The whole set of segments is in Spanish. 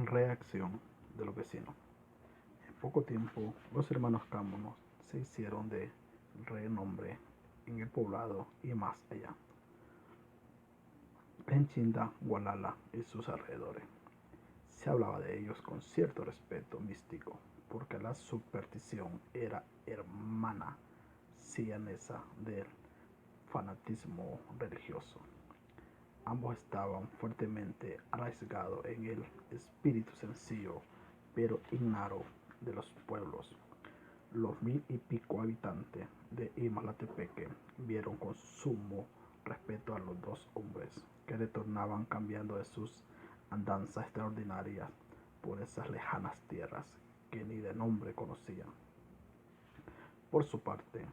Reacción de los vecinos. En poco tiempo, los hermanos Cámonos se hicieron de renombre en el poblado y más allá, en Chinda, Gualala y sus alrededores. Se hablaba de ellos con cierto respeto místico, porque la superstición era hermana siamesa del fanatismo religioso. Ambos estaban fuertemente arraigados en el espíritu sencillo pero ignaro de los pueblos. Los 1000 y pico habitantes de Imalatepeque vieron con sumo respeto a los dos hombres que retornaban cambiando de sus andanzas extraordinarias por esas lejanas tierras que ni de nombre conocían. Por su parte,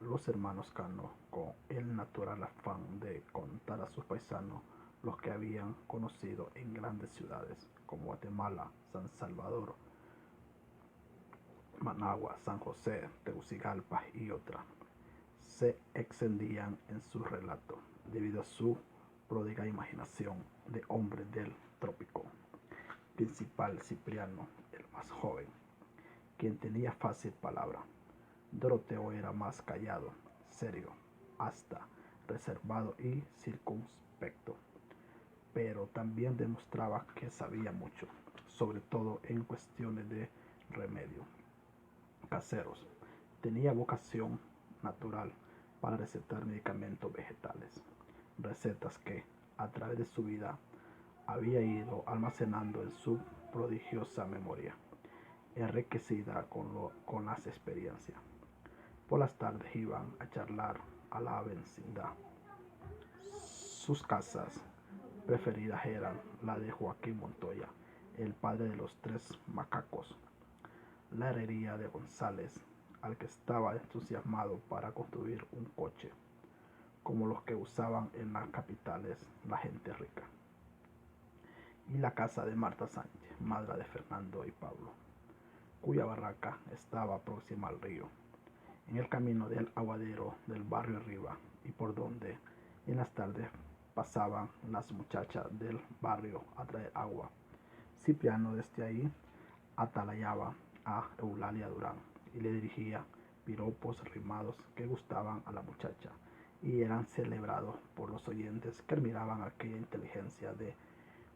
los hermanos Cano, con el natural afán de contar a sus paisanos los que habían conocido en grandes ciudades como Guatemala, San Salvador, Managua, San José, Tegucigalpa y otras, se extendían en su relato debido a su pródiga imaginación de hombre del trópico. Principal Cipriano, el más joven, quien tenía fácil palabra. Doroteo era más callado, serio, hasta reservado y circunspecto, pero también demostraba que sabía mucho, sobre todo en cuestiones de remedio caseros. Tenía vocación natural para recetar medicamentos vegetales, recetas que, a través de su vida, había ido almacenando en su prodigiosa memoria, enriquecida con las experiencias. Por las tardes iban a charlar a la vecindad. Sus casas preferidas eran la de Joaquín Montoya, el padre de los 3 macacos, la herrería de González, al que estaba entusiasmado para construir un coche, como los que usaban en las capitales la gente rica, y la casa de Marta Sánchez, madre de Fernando y Pablo, cuya barraca estaba próxima al río, en el camino del aguadero del barrio arriba, y por donde en las tardes pasaban las muchachas del barrio a traer agua. Cipriano desde ahí atalayaba a Eulalia Durán y le dirigía piropos rimados que gustaban a la muchacha y eran celebrados por los oyentes que admiraban aquella inteligencia de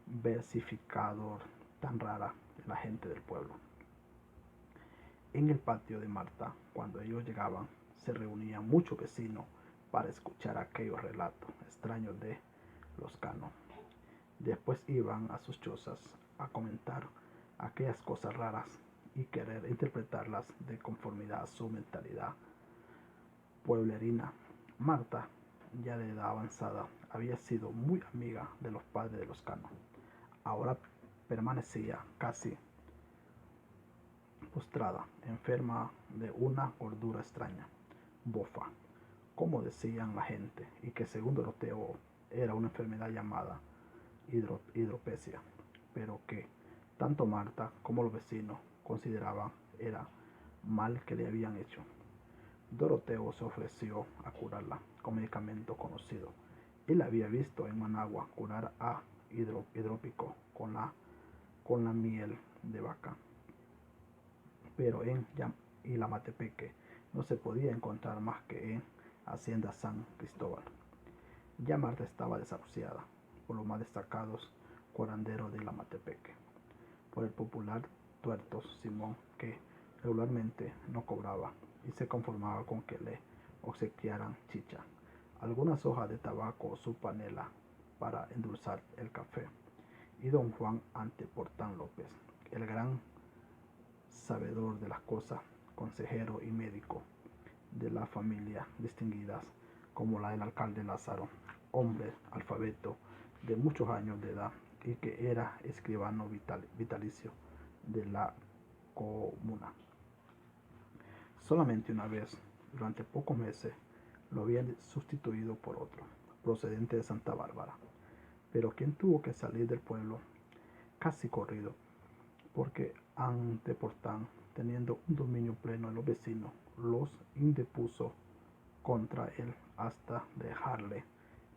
versificador tan rara en la gente del pueblo. En el patio de Marta, cuando ellos llegaban, se reunían muchos vecinos para escuchar aquellos relatos extraños de los Cano. Después iban a sus chozas a comentar aquellas cosas raras y querer interpretarlas de conformidad a su mentalidad pueblerina. Marta, ya de edad avanzada, había sido muy amiga de los padres de los Cano. Ahora permanecía casi postrada, enferma de una gordura extraña, bofa, como decían la gente, y que según Doroteo era una enfermedad llamada hidropesia, pero que tanto Marta como los vecinos consideraban era mal que le habían hecho. Doroteo se ofreció a curarla con medicamento conocido. Él había visto en Managua curar a hidrópico con la miel de vaca, pero en Ilamatepeque no se podía encontrar más que en Hacienda San Cristóbal. Ya Marta estaba desahuciada por los más destacados curanderos de Ilamatepeque, por el popular tuerto Simón, que regularmente no cobraba y se conformaba con que le obsequiaran chicha, algunas hojas de tabaco o su panela para endulzar el café, y don Juan Anteportán López, el gran sabedor de las cosas, consejero y médico de la familia distinguidas como la del alcalde Lázaro, hombre alfabeto de muchos años de edad y que era escribano vitalicio de la comuna. Solamente una vez, durante pocos meses, lo habían sustituido por otro, procedente de Santa Bárbara, pero quien tuvo que salir del pueblo casi corrido, porque Anteportán, teniendo un dominio pleno en los vecinos, los indispuso contra él hasta dejarle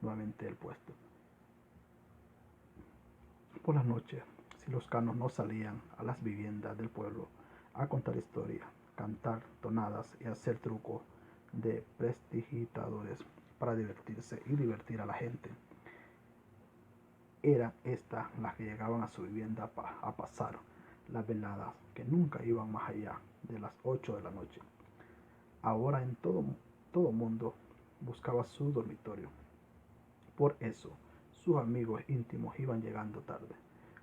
nuevamente el puesto. Por las noches, si los canos no salían a las viviendas del pueblo a contar historias, cantar tonadas y hacer trucos de prestidigitadores para divertirse y divertir a la gente. Eran estas las que llegaban a su vivienda a pasar las veladas, que nunca iban más allá de las 8 de la noche. Ahora en todo mundo buscaba su dormitorio. Por eso, sus amigos íntimos iban llegando tarde,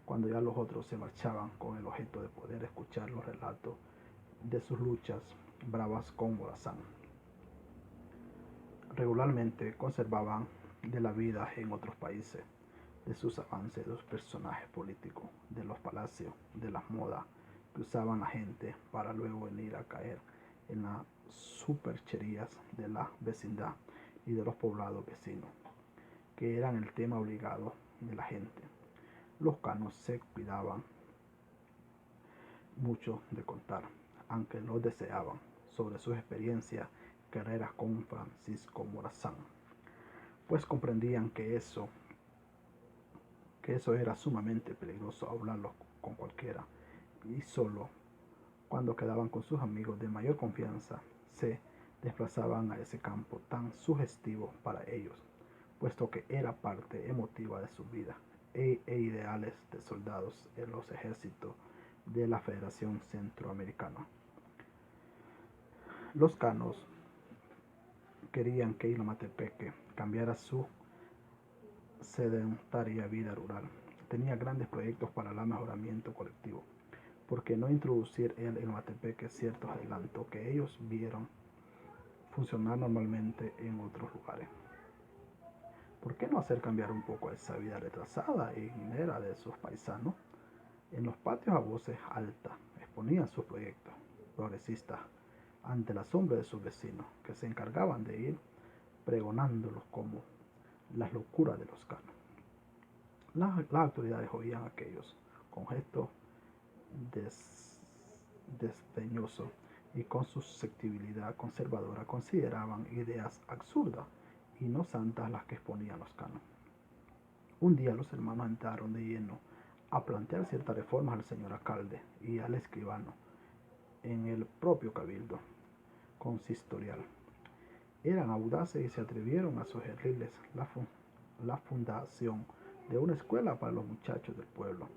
cuando ya los otros se marchaban con el objeto de poder escuchar los relatos de sus luchas bravas con Morazán. Regularmente conservaban de la vida en otros países, de sus avances de los personajes políticos, de los palacios, de las modas que usaban la gente para luego venir a caer en las supercherías de la vecindad y de los poblados vecinos, que eran el tema obligado de la gente. Los canos se cuidaban mucho de contar, aunque lo deseaban, sobre sus experiencias guerreras con Francisco Morazán, pues comprendían que eso era sumamente peligroso hablarlo con cualquiera, y solo cuando quedaban con sus amigos de mayor confianza se desplazaban a ese campo tan sugestivo para ellos, puesto que era parte emotiva de su vida e ideales de soldados en los ejércitos de la Federación Centroamericana. Los canos querían que Ilamatepeque cambiara su sedentaria vida rural. Tenía grandes proyectos para el mejoramiento colectivo. ¿Por qué no introducir en Ilamatepeque ciertos adelantos que ellos vieron funcionar normalmente en otros lugares? ¿Por qué no hacer cambiar un poco esa vida retrasada y minera de sus paisanos? En los patios a voces altas exponían sus proyectos progresistas ante la sombra de sus vecinos, que se encargaban de ir pregonándolos como las locuras de los canos. Las autoridades oían aquellos con gestos desdeñosos y con susceptibilidad conservadora consideraban ideas absurdas y no santas las que exponían los canos. Un día los hermanos entraron de lleno a plantear ciertas reformas al señor alcalde y al escribano en el propio cabildo consistorial. Eran audaces y se atrevieron a sugerirles la fundación de una escuela para los muchachos del pueblo,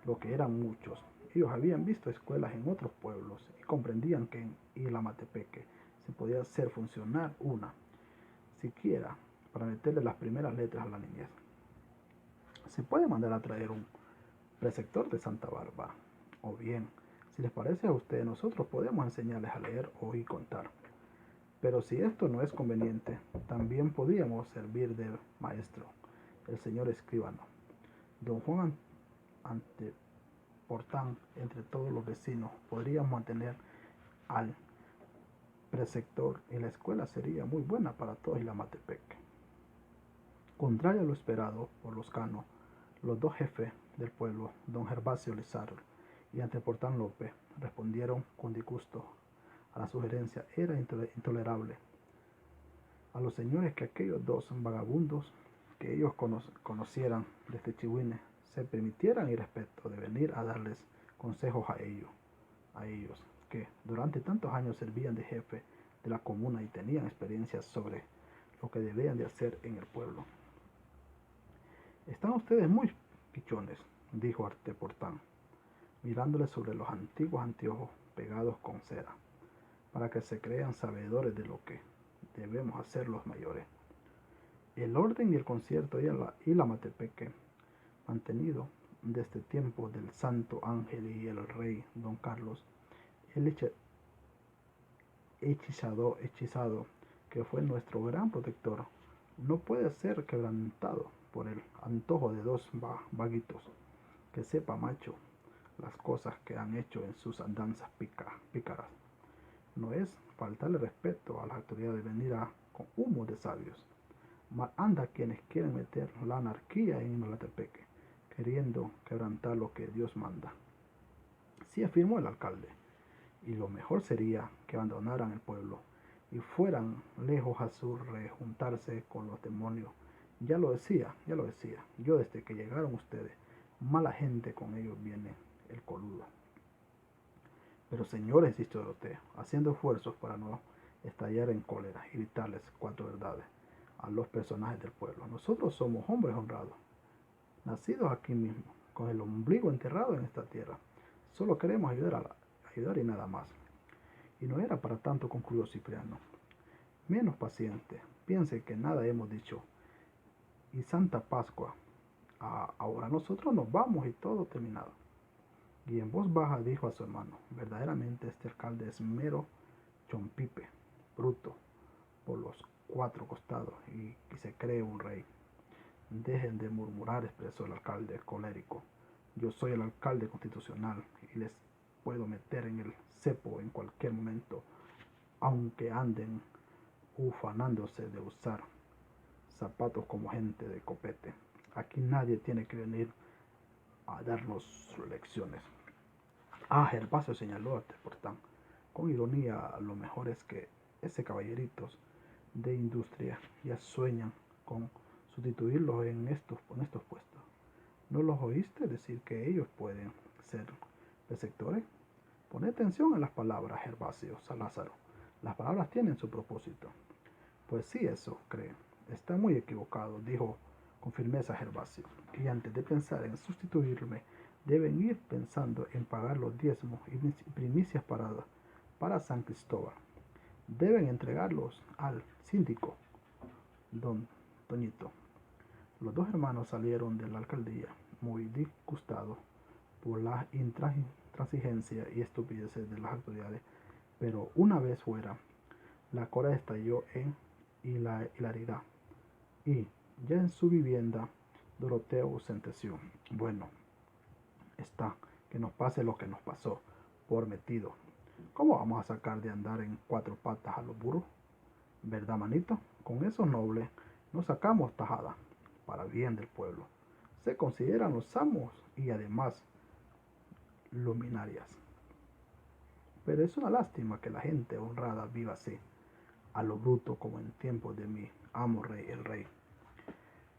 lo que eran muchos. Ellos habían visto escuelas en otros pueblos y comprendían que en Ilamatepeque se podía hacer funcionar una, siquiera para meterle las primeras letras a la niñez. Se puede mandar a traer un preceptor de Santa Bárbara, o bien, si les parece a ustedes, nosotros podemos enseñarles a leer, oír y contar. Pero si esto no es conveniente, también podríamos servir de maestro, el señor escribano. Don Juan Anteportán, entre todos los vecinos, podríamos mantener al preceptor y la escuela sería muy buena para todos Ilamatepeque. Contrario a lo esperado por los canos, los dos jefes del pueblo, don Gervasio Lizardo y Anteportán López, respondieron con disgusto a la sugerencia. Era intolerable a los señores que aquellos dos vagabundos que ellos conocieran desde Chihuines se permitieran ir respeto de venir a darles consejos a ellos que durante tantos años servían de jefe de la comuna y tenían experiencia sobre lo que debían de hacer en el pueblo. Están ustedes muy pichones, dijo Anteportán, mirándole sobre los antiguos anteojos pegados con cera, para que se crean sabedores de lo que debemos hacer los mayores. El orden y el concierto y Ilamatepeque, mantenido desde tiempos del Santo Ángel y el rey Don Carlos, el hechizado que fue nuestro gran protector, no puede ser quebrantado por el antojo de dos vaguitos, que sepa macho las cosas que han hecho en sus andanzas pícaras. No es faltarle respeto a las autoridades de venir con humo de sabios. Mal anda quienes quieren meter la anarquía en Ilamatepeque, queriendo quebrantar lo que Dios manda. Sí, afirmó el alcalde, y lo mejor sería que abandonaran el pueblo y fueran lejos a su rejuntarse con los demonios. Ya lo decía, yo desde que llegaron ustedes Mala gente con ellos viene el coludo. Pero señores, insistió Doroteo, haciendo esfuerzos para no estallar en cólera y gritarles 4 verdades a los personajes del pueblo. Nosotros somos hombres honrados, nacidos aquí mismo, con el ombligo enterrado en esta tierra. Solo queremos ayudar y nada más. Y no era para tanto, concluyó Cipriano. Menos paciente, piense que nada hemos dicho. Y Santa Pascua, ahora nosotros nos vamos y todo terminado. Y en voz baja dijo a su hermano, verdaderamente este alcalde es mero chompipe, bruto, por los 4 costados y se cree un rey. Dejen de murmurar, expresó el alcalde colérico. Yo soy el alcalde constitucional y les puedo meter en el cepo en cualquier momento, aunque anden ufanándose de usar zapatos como gente de copete. Aquí nadie tiene que venir a darnos lecciones. Gervasio señaló a Teportán con ironía. Lo mejor es que ese caballeritos de industria ya sueñan con sustituirlos en estos puestos. ¿No los oíste decir que ellos pueden ser preceptores? Pone atención en las palabras, Gervasio Salazaro. Las palabras tienen su propósito. Pues sí, eso cree. Está muy equivocado, dijo con firmeza Gervasio. Y antes de pensar en sustituirme, deben ir pensando en pagar los diezmos y primicias para San Cristóbal. Deben entregarlos al síndico, don Toñito. Los 2 hermanos salieron de la alcaldía muy disgustados por la intransigencia y estupideces de las autoridades, pero una vez fuera, la cólera estalló en hilaridad y ya en su vivienda Doroteo sentenció: bueno, está, que nos pase lo que nos pasó por metido. ¿Cómo vamos a sacar de andar en 4 patas a los burros? ¿Verdad, manito? Con esos nobles no sacamos tajada para bien del pueblo. Se consideran los amos y además luminarias. Pero es una lástima que la gente honrada viva así, a lo bruto, como en tiempos de mi amo rey, el rey.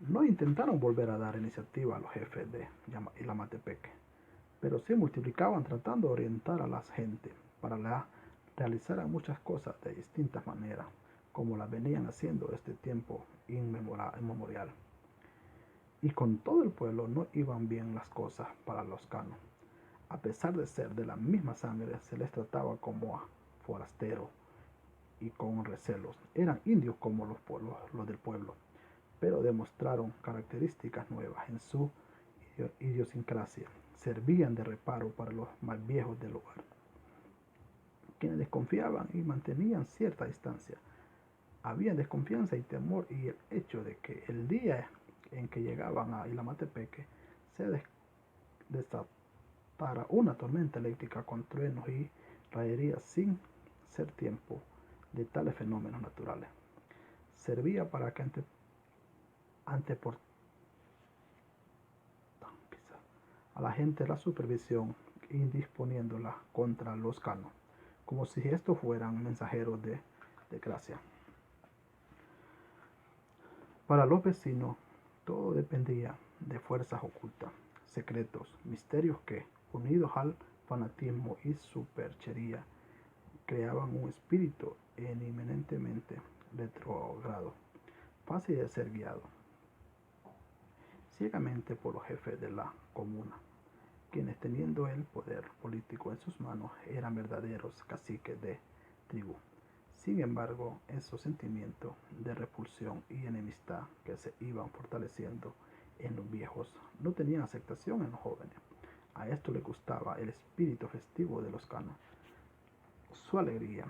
No intentaron volver a dar iniciativa a los jefes de Yamatepeque, pero se multiplicaban tratando de orientar a la gente para realizar muchas cosas de distintas maneras, como las venían haciendo este tiempo inmemorial. Y con todo el pueblo no iban bien las cosas para los canos. A pesar de ser de la misma sangre, se les trataba como a forasteros y con recelos. Eran indios como los del pueblo, pero demostraron características nuevas en su idiosincrasia. Servían de reparo para los más viejos del lugar, quienes desconfiaban y mantenían cierta distancia. Había desconfianza y temor, y el hecho de que el día en que llegaban a Ilamatepeque se desatara una tormenta eléctrica con truenos y rayerías sin ser tiempo de tales fenómenos naturales. Servía para que anteportaran a la gente la supervisión, indisponiéndola contra los canos, como si estos fueran mensajeros de gracia. Para los vecinos, todo dependía de fuerzas ocultas, secretos, misterios que, unidos al fanatismo y superchería, creaban un espíritu eminentemente retrógrado, fácil de ser guiado ciegamente por los jefes de la comuna, quienes, teniendo el poder político en sus manos, eran verdaderos caciques de tribu. Sin embargo, esos sentimientos de repulsión y enemistad que se iban fortaleciendo en los viejos no tenían aceptación en los jóvenes. A esto le gustaba el espíritu festivo de los canos, su alegría,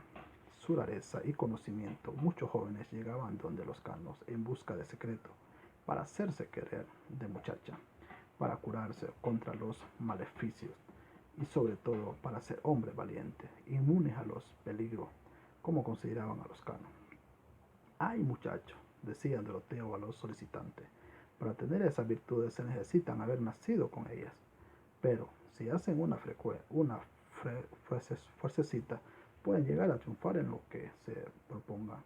su rareza y conocimiento. Muchos jóvenes llegaban donde los canos en busca de secreto para hacerse querer de muchacha, para curarse contra los maleficios y sobre todo para ser hombres valientes, inmunes a los peligros, como consideraban a los canos. Ay, muchachos, decía Doroteo a los solicitantes, para tener esas virtudes se necesitan haber nacido con ellas. Pero si hacen una fuercecita, pueden llegar a triunfar en lo que se propongan.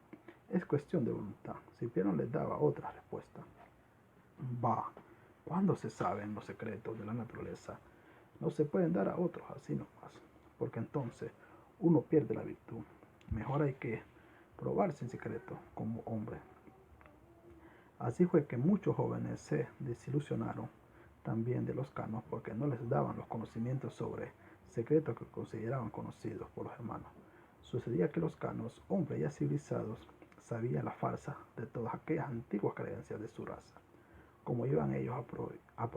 Es cuestión de voluntad. Cipriano les daba otra respuesta. Bah, Cuando se saben los secretos de la naturaleza, no se pueden dar a otros así nomás, porque entonces uno pierde la virtud. Mejor hay que probarse en secreto como hombre. Así fue que muchos jóvenes se desilusionaron también de los canos porque no les daban los conocimientos sobre secretos que consideraban conocidos por los hermanos. Sucedía que los canos, hombres ya civilizados, sabían la farsa de todas aquellas antiguas creencias de su raza. Como iban ellos a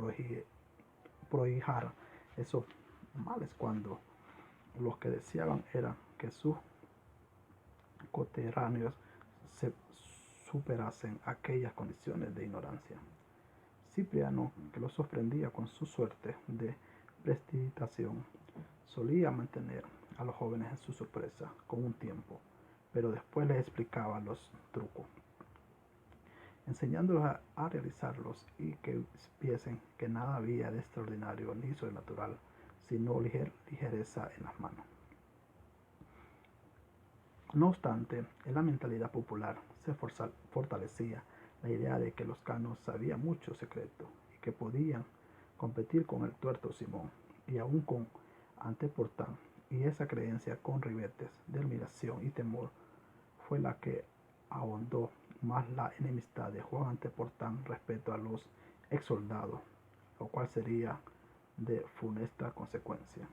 prohijar esos males cuando los que deseaban era que sus coterráneos se superasen aquellas condiciones de ignorancia. Cipriano, que los sorprendía con su suerte de prestidigitación, solía mantener a los jóvenes en su sorpresa con un tiempo, pero después les explicaba los trucos, enseñándolos a realizarlos y que viesen que nada había de extraordinario ni sobrenatural, sino ligereza en las manos. No obstante, en la mentalidad popular se fortalecía la idea de que los canos sabían muchos secretos y que podían competir con el tuerto Simón y aún con Anteportán, y esa creencia con ribetes de admiración y temor fue la que ahondó más la enemistad de Juan Anteportán respecto a los ex soldados, lo cual sería de funesta consecuencia.